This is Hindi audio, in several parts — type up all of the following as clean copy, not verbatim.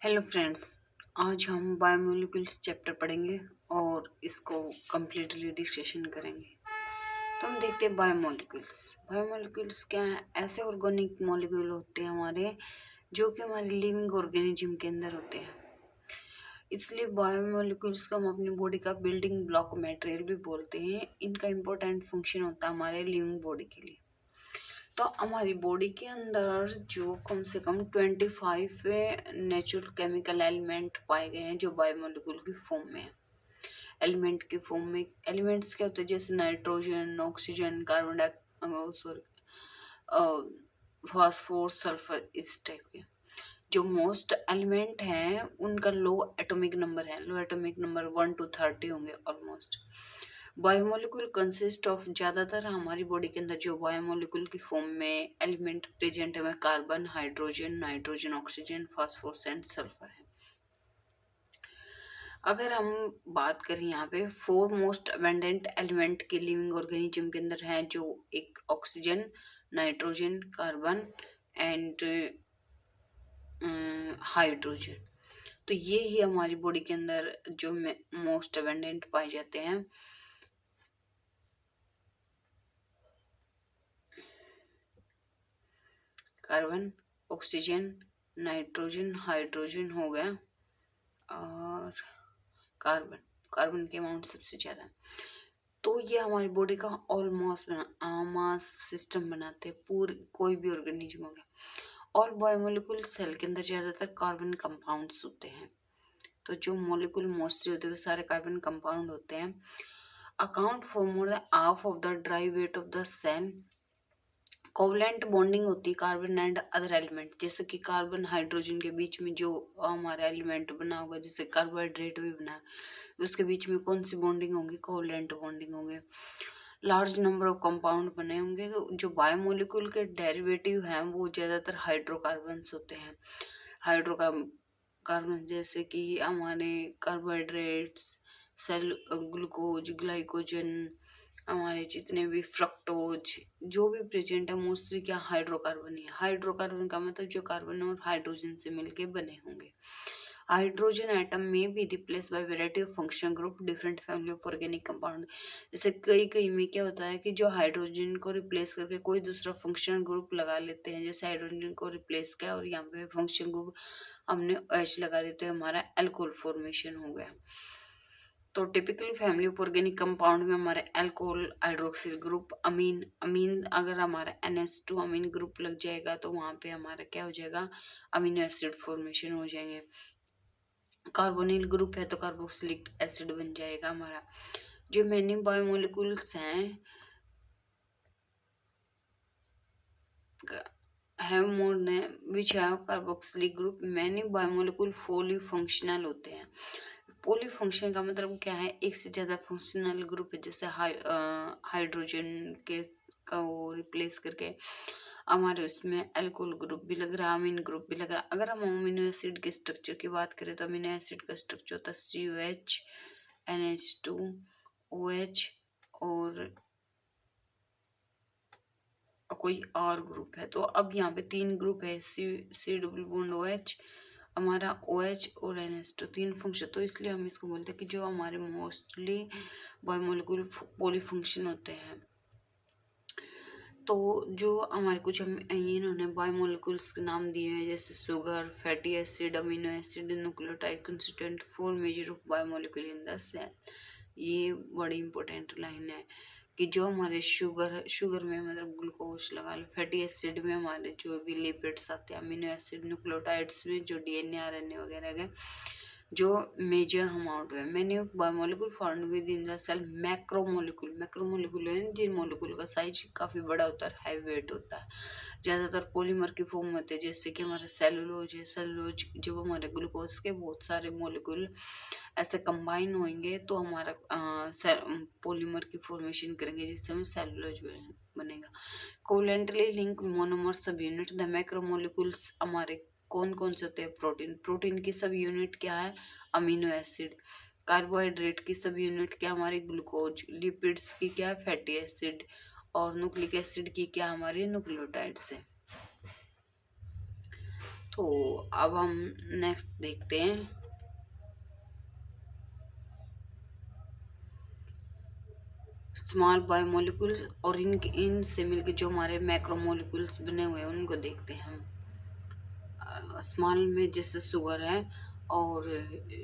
Hello friends. आज हम बायोमोलिक्यूल्स चैप्टर पढ़ेंगे और इसको कम्प्लीटली डिस्कशन करेंगे। तो हम देखते हैं बायोमोलिक्यूल्स। बायोमोलिक्यूल्स क्या है? ऐसे ऑर्गेनिक मॉलिक्यूल होते हैं हमारे, जो कि हमारे लिविंग ऑर्गेनिज्म के अंदर होते हैं। इसलिए बायोमोलिक्यूल्स को हम अपनी बॉडी का बिल्डिंग ब्लॉक मटेरियल भी बोलते हैं। इनका इम्पोर्टेंट फंक्शन होता है हमारे लिविंग बॉडी के लिए। तो हमारी बॉडी के अंदर जो कम से कम 25 नेचुरल केमिकल एलिमेंट पाए गए हैं, जो बायोमोलिक्यूल की फॉर्म में है। एलिमेंट की फॉर्म में एलिमेंट्स क्या होते हैं? जैसे nitrogen, oxygen, carbon dioxide, sorry, phosphorus, sulphur, इस टाइप के। जो मोस्ट एलिमेंट हैं उनका लो एटॉमिक नंबर है। लो एटॉमिक नंबर 1 to 30 होंगे ऑलमोस्ट। बायोमोलिक्यूल कंसिस्ट ऑफ, ज़्यादातर हमारी बॉडी के अंदर जो बायोमोलिक्यूल की फॉर्म में एलिमेंट प्रेजेंट है वह carbon, hydrogen, nitrogen, oxygen, phosphorus and sulphur है। अगर हम बात करें यहाँ पे फोर मोस्ट अबेंडेंट एलिमेंट के लिविंग ऑर्गेनिज्म के अंदर हैं, जो एक oxygen, nitrogen, carbon and hydrogen. तो ये ही हमारी बॉडी के अंदर जो मोस्ट अबेंडेंट पाए जाते हैं। कार्बन, ऑक्सीजन, नाइट्रोजन, हाइड्रोजन हो गया, और कार्बन। कार्बन के अमाउंट सबसे ज़्यादा है। तो ये हमारी बॉडी का ऑलमोस्ट मास सिस्टम बनाते हैं, पूरी कोई भी ऑर्गेनिज्म हो गया। और बायोमोलिक्यूल सेल के अंदर ज़्यादातर कार्बन कंपाउंड्स होते हैं। तो जो मॉलिक्यूल मोस्टली होते हैं वो सारे कार्बन कंपाउंड होते हैं। Account for more than half of the dry weight of the cell. Covalent bonding होती है कार्बन एंड अदर एलिमेंट। जैसे कि कार्बन हाइड्रोजन के बीच में जो हमारा एलिमेंट बना होगा, जैसे कार्बोहाइड्रेट भी बना है, उसके बीच में कौन सी बॉन्डिंग होगी? कोवलेंट बॉन्डिंग होगी। लार्ज नंबर ऑफ कंपाउंड बने होंगे। जो बायोमोलिक्यूल के डेरिवेटिव हैं वो ज़्यादातर हाइड्रोकार्बन्स होते हैं। हाइड्रोकार्बन जैसे कि हमारे कार्बोहाइड्रेट्स, सेल ग्लूकोज, ग्लाइकोजन, हमारे जितने भी फ्रक्टोज जो भी प्रेजेंट है मोस्टली क्या हाइड्रोकार्बन ही है। हाइड्रोकार्बन का मतलब जो कार्बन और हाइड्रोजन से मिलके बने होंगे। हाइड्रोजन एटम में भी replace by variety of function group, different family of organic compound. जैसे कई कई में क्या होता है कि जो हाइड्रोजन को रिप्लेस करके कोई दूसरा फंक्शन ग्रुप लगा लेते हैं। जैसे हाइड्रोजन को रिप्लेस किया और यहाँ पे फंक्शन ग्रुप हमने एच लगा देते हैं, हमारा एल्कोहल फॉर्मेशन हो गया। तो typical family of organic compound में हमारे अल्कोहल, हाइड्रोक्सिल ग्रुप, अमीन। अमीन अगर हमारा NH2 अमीन ग्रुप लग जाएगा तो वहाँ पे हमारा क्या हो जाएगा? अमीनो एसिड फॉर्मेशन हो जाएंगे। कार्बोनिल ग्रुप है तो कार्बोक्सिलिक एसिड बन जाएगा हमारा। जो मेनी बायोमोलिक्यूल्स हैं have more than which have carboxylic group, many biomolecule fully functional होते हैं। पोली फंक्शन का मतलब क्या है? एक से ज़्यादा फंक्शनल ग्रुप है। जैसे हाइड्रोजन के का वो रिप्लेस करके हमारे उसमें अल्कोहल ग्रुप भी लग रहा है, अमीन ग्रुप भी लग रहा है। अगर हम अमीनो एसिड के स्ट्रक्चर की बात करें तो अमीनो एसिड का स्ट्रक्चर होता है COH, NH2, OH और कोई और ग्रुप है। तो अब यहाँ पे तीन ग्रुप है, सी डबल बॉन्ड OH, हमारा OH और NH2, तीन फंक्शन। तो इसलिए हम इसको बोलते हैं कि जो हमारे मोस्टली बायोमोलिक्यूल पॉलीफंक्शन होते हैं। तो जो हमारे कुछ हम इन्होंने बायोमोलिक्यूल्स के नाम दिए हैं, जैसे sugar, fatty acid, amino acid, nucleotide constituent, four major of biomolecule in the cell. ये बड़ी इंपॉर्टेंट लाइन है कि जो हमारे शुगर में मतलब ग्लूकोज लगा लो, फैटी एसिड में हमारे जो भी लिपिड्स आते हैं, अमीनो एसिड, न्यूक्लियोटाइड्स में जो DNA RNA वगैरह के जो मेजर अमाउंट है। Many biomolecule found within the cell. Macromolecule है जिन मोलिक्यूल का साइज काफ़ी बड़ा होता है, हाई वेट होता है, ज़्यादातर पॉलीमर की फॉर्म होते हैं। जैसे कि हमारा सेलुलोज है। सेलुलोज जब हमारे ग्लूकोज के बहुत सारे मोलिक्यूल ऐसे कंबाइन होंगे तो हमारा पॉलीमर की फॉर्मेशन करेंगे, जिससे हमें सेलुलोज बनेगा। कोवलेंटली लिंक मोनोमर सब यूनिट। द मैक्रोमोलिक्यूल्स हमारे कौन कौन से होते हैं? प्रोटीन। प्रोटीन की सब यूनिट क्या है? Amino acid. कार्बोहाइड्रेट की सब यूनिट क्या? हमारी ग्लूकोज। लिपिड्स की क्या? Fatty acid. और न्यूक्लिक एसिड की क्या? हमारी न्यूक्लियोटाइड्स है। तो अब हम नेक्स्ट देखते हैं स्मॉल बायोमोलिक्यूल्स, और इनसे मिलकर जो हमारे मैक्रोमोलिक्यूल्स बने हुए हैं उनको देखते हैं हम। स्मॉल में जैसे शुगर है, और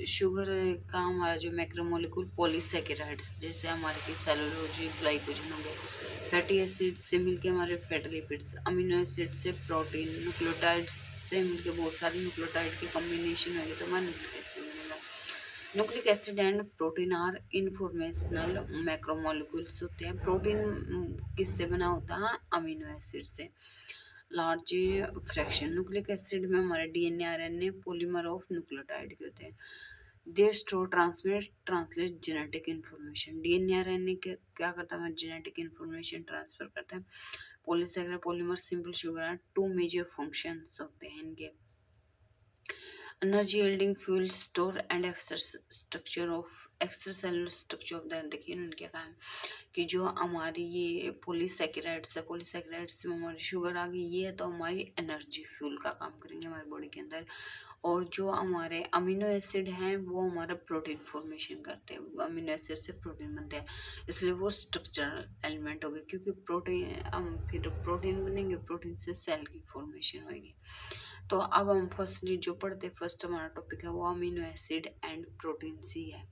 शुगर का हमारा जो मैक्रोमोलिक्यूल पॉलीसेकेराइड्स, जैसे हमारे की सेलुलोज, ग्लाइकोजन हो गए। फैटी एसिड से मिलके हमारे फैटी लिपिड्स, अमीनो एसिड से प्रोटीन, न्यूक्लियोटाइड्स से मिलके बहुत सारे न्यूक्लियोटाइड की कॉम्बिनेशन होगी तो हमारा न्यूक्लिक एसिड बनेगा। Nucleic acid and protein are informational macromolecules होते हैं। प्रोटीन किससे बना होता है? अमीनो एसिड से। लार्ज फ्रैक्शन न्यूक्लिक एसिड में हमारे DNA RNA polymer of nucleotide के होते हैं। They store transmit translate genetic information. DNA RNA क्या करता है? जेनेटिक इन्फॉर्मेशन ट्रांसफर करता है। Polysaccharide polymer simple sugar, two major functions होते हैं इनके। Energy yielding fuel store and structure of extracellular structure of the, देखिए उनके काम कि जो हमारी ये पॉलीसेकेराइड्स है, पॉलीसेकेराइड्स में हमारी शुगर आ गई, ये है तो हमारी एनर्जी फ्यूल का काम करेंगे हमारी बॉडी के अंदर। और जो हमारे अमीनो एसिड हैं वो हमारा प्रोटीन फॉर्मेशन करते हैं, अमीनो एसिड से प्रोटीन बनते हैं, इसलिए वो स्ट्रक्चरल एलिमेंट हो गए। क्योंकि प्रोटीन हम फिर प्रोटीन बनेंगे, प्रोटीन से सेल की फॉर्मेशन होगी। तो अब हम फर्स्टली जो पढ़ते हैं, फर्स्ट हमारा टॉपिक है वो अमीनो एसिड एंड प्रोटीन सी है।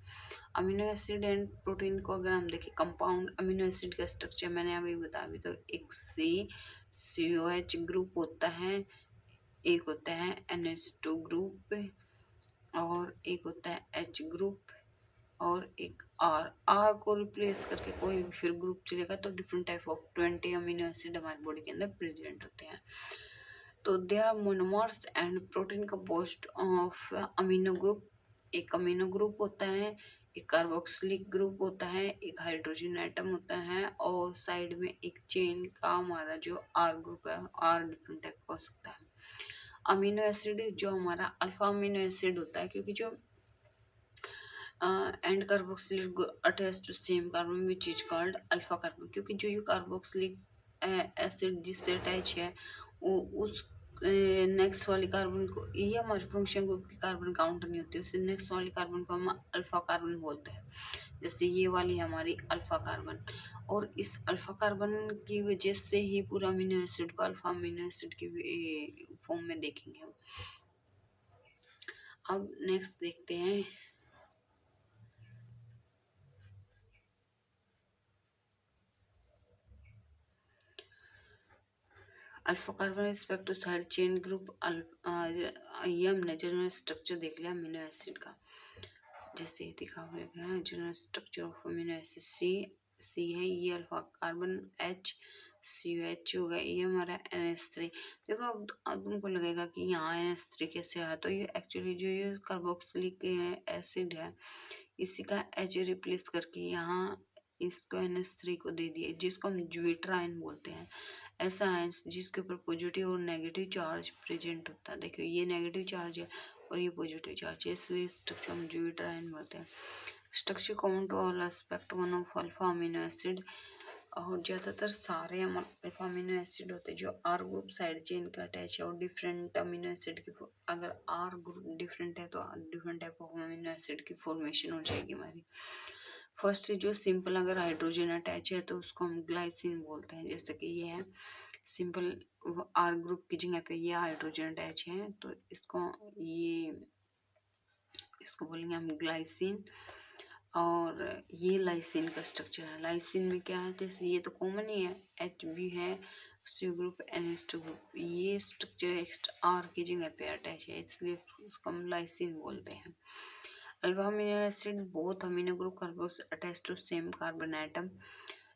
अमीनो एसिड एंड प्रोटीन को अगर हम देखें, कंपाउंड अमीनो एसिड का स्ट्रक्चर मैंने अभी बताया, अभी तो एक COH ग्रुप होता है, एक होता है NH2 ग्रुप, और एक होता है H ग्रुप, और एक आर को रिप्लेस करके कोई भी फिर ग्रुप चलेगा तो different type of 20 amino acid हमारी बॉडी के अंदर प्रेजेंट होते हैं। तो they are monomers and protein composed of amino group. एक अमीनो ग्रुप होता है, एक कार्बोक्सिलिक ग्रुप होता है, एक हाइड्रोजन एटम होता है, और साइड में एक चेन का हमारा जो आर ग्रुप है, आर डिफरेंट टाइप का हो सकता है। अमीनो एसिड जो हमारा अल्फा अमीनो एसिड होता है, क्योंकि जो and carboxylic attach to same carbon which is called alpha carbon, क्योंकि जो ये कार्बोक्सिलिक एसिड जिससे अटैच है वो उस नेक्स्ट वाली कार्बन को, ये हमारे फंक्शन ग्रुप की कार्बन काउंट नहीं होती, उससे नेक्स्ट वाली कार्बन को हम अल्फा कार्बन बोलते हैं। जैसे ये वाली हमारी अल्फा कार्बन, और इस अल्फा कार्बन की वजह से ही पूरा अमीनो एसिड को अल्फा अमीनो एसिड के फॉर्म में देखेंगे हम। अब नेक्स्ट देखते हैं alpha carbon respect to side chain group. ये हमने जनरल स्ट्रक्चर देख लिया अमीनो एसिड का, जैसे दिखा हुआ है general structure of amino acid. C है ये अल्फा कार्बन, COH होगा, ये हमारा NH3। देखो अब तुमको लगेगा कि यहाँ NH3 कैसे आया, तो ये एक्चुअली जो ये कार्बोक्सिलिक एसिड है इसी का H रिप्लेस करके यहाँ इसको NH3 को दे दिए, जिसको हम ज्विटर आयन बोलते हैं। ऐसा आयन जिसके ऊपर पॉजिटिव और नेगेटिव चार्ज प्रेजेंट होता है। देखो ये नेगेटिव चार्ज है और ये पॉजिटिव चार्ज है, इसलिए स्ट्रक्चर हम ज्विटर आयन बोलते हैं। Structure common to all aspect one of alpha amino acid, और ज़्यादातर सारे अल्फा अमीनो एसिड होते हैं जो आर ग्रुप साइड चेन का अटैच है, और डिफरेंट अमीनो एसिड की अगर आर ग्रुप डिफरेंट है तो different type of amino acid की फॉर्मेशन हो जाएगी हमारी। फर्स्ट जो सिंपल अगर हाइड्रोजन अटैच है तो उसको हम ग्लाइसिन बोलते हैं, जैसे कि ये है सिंपल आर ग्रुप की जगह पे ये हाइड्रोजन अटैच है तो इसको बोलेंगे हम ग्लाइसिन। और ये लाइसिन का स्ट्रक्चर है। लाइसिन में क्या है, जैसे ये तो कॉमन ही है, H भी है, C ग्रुप NH2 ग्रुप, ये स्ट्रक्चर एक्स्ट्रा आर की जगह पे अटैच है, इसलिए उसको हम लाइसिन बोलते हैं। Alpha amino acid both amino group carboxyl attach to same carbon atom.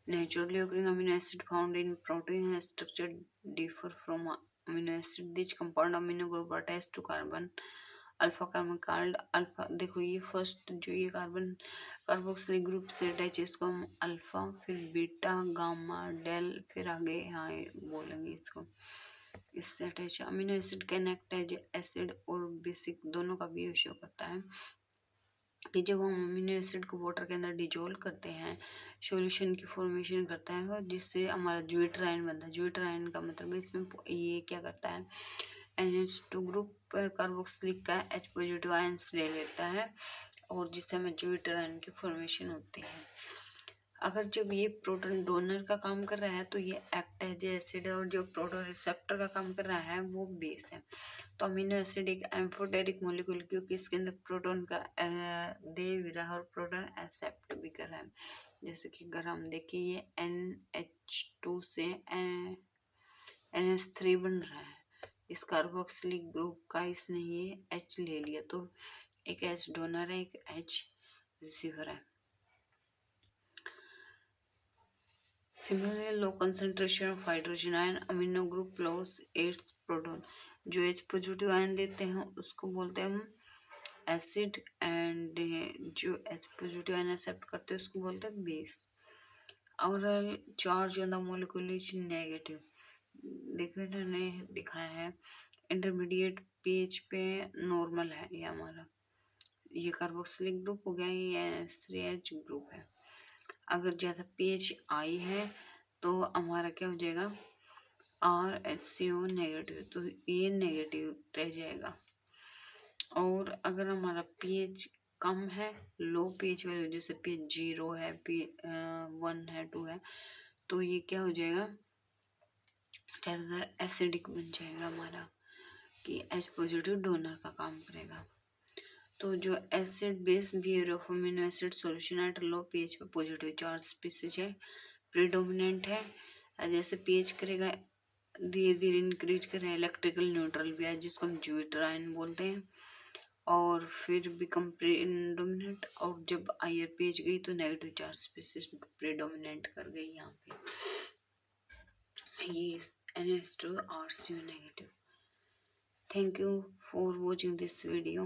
Naturally occurring amino acid found in protein has structure differ from amino acid. This compound amino group attached to carbon alpha carbon called alpha. देखो ये फर्स्ट जो ये कार्बन कार्बोक्सिलिक ग्रुप से अटैच है इसको हम अल्फा, फिर बीटा, गामा, डेल, फिर आगे हाँ बोलेंगे इसको, इससे अटैच है। Amino acid can act as acid और बेसिक दोनों का भी यूज करता है कि जब हम अमीनो एसिड को वाटर के अंदर डिजोल्व करते हैं, सॉल्यूशन की फॉर्मेशन करता है और जिससे हमारा ज्विटर आयन बनता है। ज्विटर आयन का मतलब है इसमें ये क्या करता है, NH2 ग्रुप कार्बोक्सिलिक का H पॉजिटिव आयंस ले लेता है और जिससे हमें ज्यूटर आयन की फॉर्मेशन होती है। अगर जब ये प्रोटॉन डोनर का काम कर रहा है तो ये एक्ट एज एसिड है, और जो प्रोटॉन रिसेप्टर का काम कर रहा है वो बेस है। तो अमीनो एसिड एक एम्फोटेरिक मॉलिक्यूल, क्योंकि इसके अंदर प्रोटॉन का दे भी रहा है और प्रोटॉन एक्सेप्ट भी कर रहा है। जैसे कि अगर हम देखें ये NH2 से NH3 बन रहा है, इस कार्बोक्सिलिक ग्रुप का इसने ये H ले लिया, तो एक H डोनर है, एक H रिसीवर है। Similarly, low concentration of hydrogen ion amino group loss its proton. जो H पॉजिटिव आयन देते हैं उसको बोलते हैं हम एसिड, एंड जो H पॉजिटिव आयन एक्सेप्ट करते हैं उसको बोलते हैं बेस। और charge on the molecule is negative. देखो इन्होंने दिखाया है इंटरमीडिएट pH पे नॉर्मल है ये हमारा, ये कार्बोक्सिलिक ग्रुप हो गया, ये NH3H ग्रुप है। अगर ज़्यादा pH आई है तो हमारा क्या हो जाएगा RHCO नेगेटिव, तो ये नेगेटिव रह जाएगा। और अगर हमारा pH कम है, लो pH वैल्यू जैसे pH 0 है, P1 है, 2 है, तो ये क्या हो जाएगा ज़्यादातर एसिडिक बन जाएगा हमारा, कि H पॉजिटिव डोनर का काम करेगा। तो जो acid base behaviour of amino acid solution at low pH पे पॉजिटिव चार्ज स्पीसीज है, प्रीडोमिनेंट है। जैसे pH करेगा धीरे धीरे इंक्रीज करें, इलेक्ट्रिकल न्यूट्रल भी है जिसको हम ज्यूटर आयन बोलते हैं, और फिर बिकम प्रीडोमिनेंट, और जब हायर pH गई तो नेगेटिव चार्ज स्पीसीज प्रीडोमिनेंट कर गई यहाँ पे, ये NH2 RCO negative. Thank you for watching this video.